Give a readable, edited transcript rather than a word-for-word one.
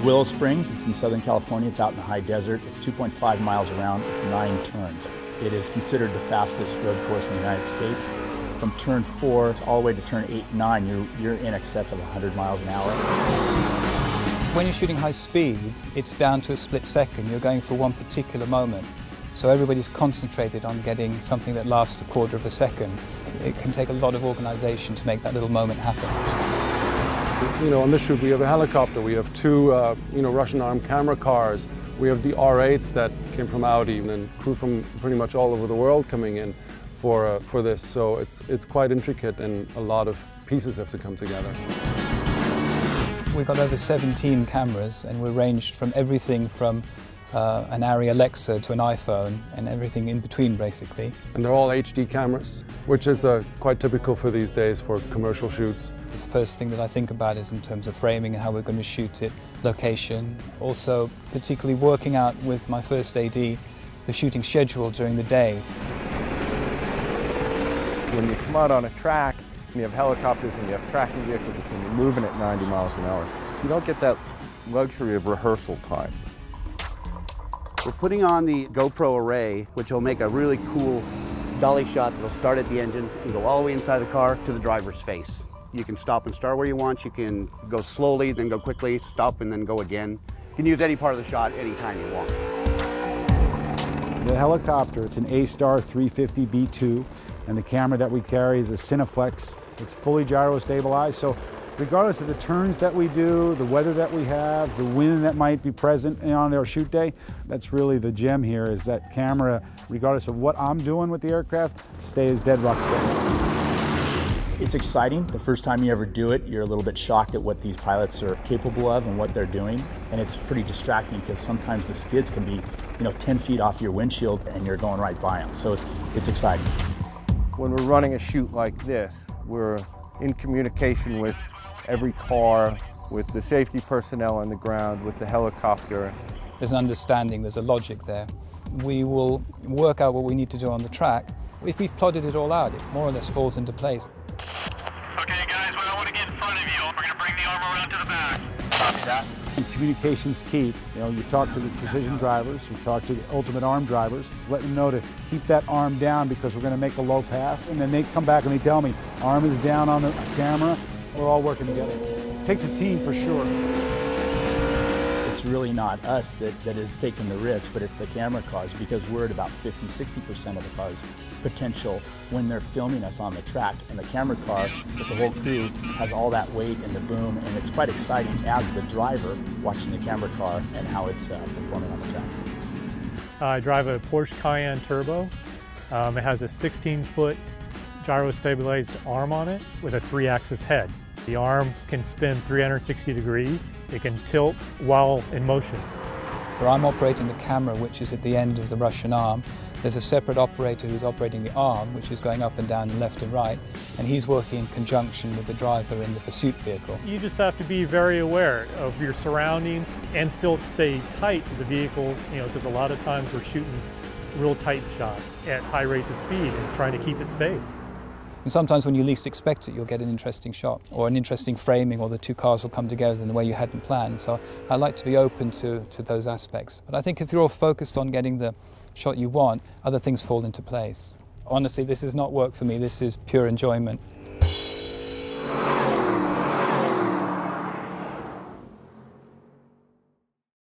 is Willow Springs. It's in Southern California. It's out in the high desert. It's 2.5 miles around. It's 9 turns. It is considered the fastest road course in the United States. From turn 4 all the way to turn 8 and 9, you're in excess of 100 miles an hour. When you're shooting high speed, it's down to a split second. You're going for one particular moment. So everybody's concentrated on getting something that lasts a quarter of a second. It can take a lot of organization to make that little moment happen. You know, on this shoot we have a helicopter, we have 2 Russian armed camera cars, we have the R8s that came from Audi, and then crew from pretty much all over the world coming in for this. So it's quite intricate and a lot of pieces have to come together. We've got over 17 cameras and we're ranged from everything from an Arri Alexa to an iPhone and everything in between basically. And they're all HD cameras, which is quite typical for these days for commercial shoots. The first thing that I think about is in terms of framing and how we're going to shoot it, location, also particularly working out with my first AD the shooting schedule during the day. When you come out on a track and you have helicopters and you have tracking vehicles and you're moving at 90 miles an hour, you don't get that luxury of rehearsal time. We're putting on the GoPro array, which will make a really cool dolly shot that'll start at the engine and go all the way inside the car to the driver's face. You can stop and start where you want. You can go slowly, then go quickly, stop and then go again. You can use any part of the shot anytime you want. The helicopter, it's an A-Star 350 B2, and the camera that we carry is a Cineflex. It's fully gyro stabilized, so regardless of the turns that we do, the weather that we have, the wind that might be present on our shoot day, that's really the gem here, is that camera, regardless of what I'm doing with the aircraft, stays dead rock steady. It's exciting. The first time you ever do it, you're a little bit shocked at what these pilots are capable of and what they're doing. And it's pretty distracting because sometimes the skids can be, 10 feet off your windshield and you're going right by them. So it's exciting. When we're running a shoot like this, we're in communication with every car, with the safety personnel on the ground, with the helicopter. There's an understanding, there's a logic there. We will work out what we need to do on the track. If we've plotted it all out, it more or less falls into place. Okay guys, well, I want to get in front of you. We're going to bring the arm around to the back. Copy that. And communication's key. You talk to the precision drivers, you talk to the ultimate arm drivers, just let them know to keep that arm down because we're going to make a low pass. And then they come back and they tell me, arm is down on the camera, we're all working together. It takes a team for sure. It's really not us that is taking the risk, but it's the camera cars, because we're at about 50–60% of the car's potential when they're filming us on the track. And the camera car with the whole crew has all that weight and the boom, and it's quite exciting as the driver watching the camera car and how it's performing on the track. I drive a Porsche Cayenne Turbo. It has a 16-foot gyro-stabilized arm on it with a 3-axis head. The arm can spin 360 degrees. It can tilt while in motion. Where I'm operating the camera, which is at the end of the Russian arm, there's a separate operator who's operating the arm, which is going up and down and left and right, and he's working in conjunction with the driver in the pursuit vehicle. You just have to be very aware of your surroundings and still stay tight to the vehicle, because a lot of times we're shooting real tight shots at high rates of speed and trying to keep it safe. And sometimes when you least expect it, you'll get an interesting shot or an interesting framing, or the two cars will come together in a way you hadn't planned. So I like to be open to those aspects. But I think if you're all focused on getting the shot you want, other things fall into place. Honestly, this is not work for me, this is pure enjoyment.